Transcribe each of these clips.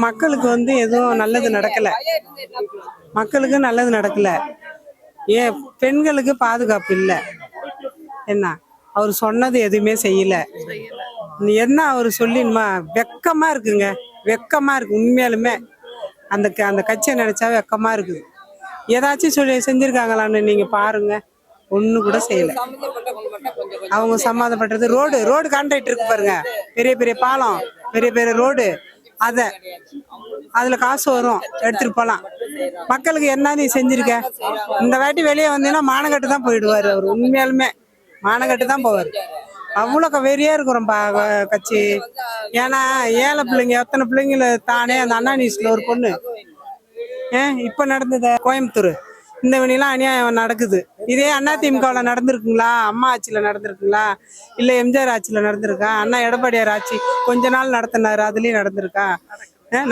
மக்களுக்கு எதுவும் நல்லது நடக்கல. மக்களுக்கு நல்லது நடக்கல. ஏன் பெண்களுக்கு பாதுகாப்பு இல்ல. என்ன அவர் சொன்னது எதுவுமே செய்யல. என்ன அவர் சொல்லினுமா வெக்கமா இருக்குங்க. வெக்கமா இருக்கு உண்மையாலுமே. அந்த கட்சியை நினைச்சா வெக்கமா இருக்குது. ஏதாச்சும் சொல்லி செஞ்சிருக்காங்களான்னு நீங்க பாருங்க. ஒண்ணு கூட செய்யல. அவங்க சம்மந்தப்பட்டது ரோடு கான்ட்ராக்ட் இருக்கு பாருங்க. பெரிய பெரிய பாலம், பெரிய பெரிய ரோடு, அதுல காசு வரும், எடுத்துட்டு போலாம். மக்களுக்கு என்ன நீ செஞ்சிருக்க? இந்த வாட்டி வெளியே வந்தீங்கன்னா மானகட்டு தான் போயிடுவாரு அவர். உண்மையாலுமே மானகட்டு தான் போவார். அவ்வளோ வெறியா இருக்கிறோம் கட்சி. ஏன்னா ஏழை பிள்ளைங்க எத்தனை பிள்ளைங்கள தானே அந்த அண்ணா நியூஸ்ல ஒரு பொண்ணு இப்ப நடந்தது கோயம்புத்தூர் இந்த வழியெல்லாம் அநியாயம் நடக்குது. இதே அதிமுகவில் நடந்திருக்குங்களா? அம்மா ஆட்சியில நடந்திருக்குங்களா? இல்ல எம்ஜிஆர் ஆட்சியில நடந்திருக்கா? அண்ணா எடப்பாடியார் ஆட்சி கொஞ்ச நாள் நடத்தினாரு, அதுலயும் நடந்திருக்கா?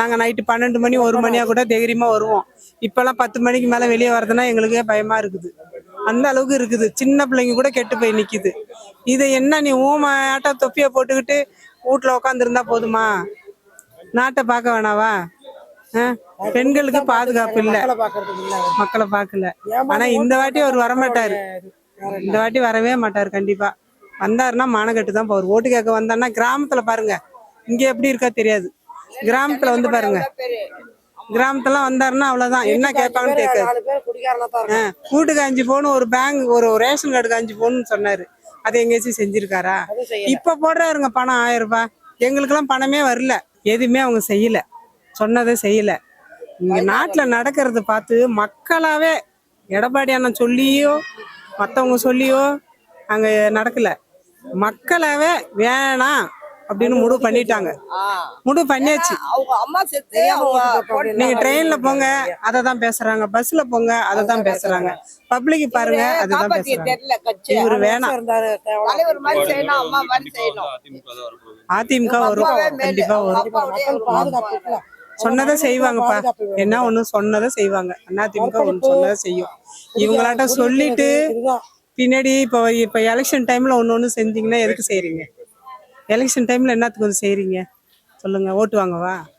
நாங்க நைட்டு 12 மணி 1 மணியா கூட தைரியமா வருவோம். இப்பெல்லாம் 10 மணிக்கு மேல வெளியே வரதுன்னா எங்களுக்கே பயமா இருக்குது. அந்த அளவுக்கு இருக்குது. சின்ன பிள்ளைங்க கூட கெட்டு போய் நிக்குது. இதை என்ன நீ ஊமாட்டம் தொப்பியை போட்டுக்கிட்டு வீட்டுல உட்காந்துருந்தா போதுமா? நாட்டை பார்க்க வேணாவா? பெண்களுக்கு பாதுகாப்பு இல்ல, மக்களை பார்க்கல. ஆனா இந்த வாட்டி அவர் வரமாட்டாரு. இந்த வாட்டி வரவே மாட்டாரு. கண்டிப்பா வந்தாருன்னா மானகட்டு தான் போவார். ஓட்டு கேட்க வந்தாருன்னா கிராமத்துல பாருங்க, இங்க எப்படி இருக்கா தெரியாது. கிராமத்துல பாருங்க, கிராமத்துல வந்தாருன்னா அவ்வளவுதான். என்ன கேட்பாங்கன்னு கேட்காது. வீட்டுக்கு 5 பவுன், ஒரு பேங்க், ஒரு ரேஷன் கார்டுக்கு 5 பவுன் சொன்னாரு. அதை எங்கேயாச்சும் செஞ்சிருக்காரா? இப்ப போடுறாருங்க பணம் 1000 ரூபாய். எங்களுக்கு எல்லாம் பணமே வரல. எதுவுமே அவங்க செய்யல, சொன்னதை செய்யல. இங்க நாட்டுல நடக்கிறத பார்த்து மக்களாவே எடப்பாடி அண்ணன் சொல்லியோ மத்தவங்க சொல்லியோ அங்க நடக்கல. மக்களாவே வேணாம் அப்படின்னு முடிவு பண்ணிட்டாங்க. முடிவு பண்ணியாச்சு. நீங்க ட்ரெயின்ல போங்க, அததான் பேசுறாங்க. பஸ்ல போங்க, அததான் பேசுறாங்க. பப்ளிக் பாருங்க, அதுதான் பேசுறாங்க. இவரு வேணாம். அதிமுக வரும், கண்டிப்பா வரும். சொன்னதை செய்வாங்கப்பா. என்ன ஒண்ணு சொன்னதை செய்வாங்க. அதிமுக ஒண்ணு சொன்னதை செய்யும். இவங்களாட்ட சொல்லிட்டு பின்னாடி இப்ப எலெக்ஷன் டைம்ல ஒண்ணு செஞ்சீங்கன்னா எதுக்கு செய்யறீங்க? எலெக்ஷன் டைம்ல என்னத்துக்கு செய்யறீங்க சொல்லுங்க? ஓட்டு வாங்கவா?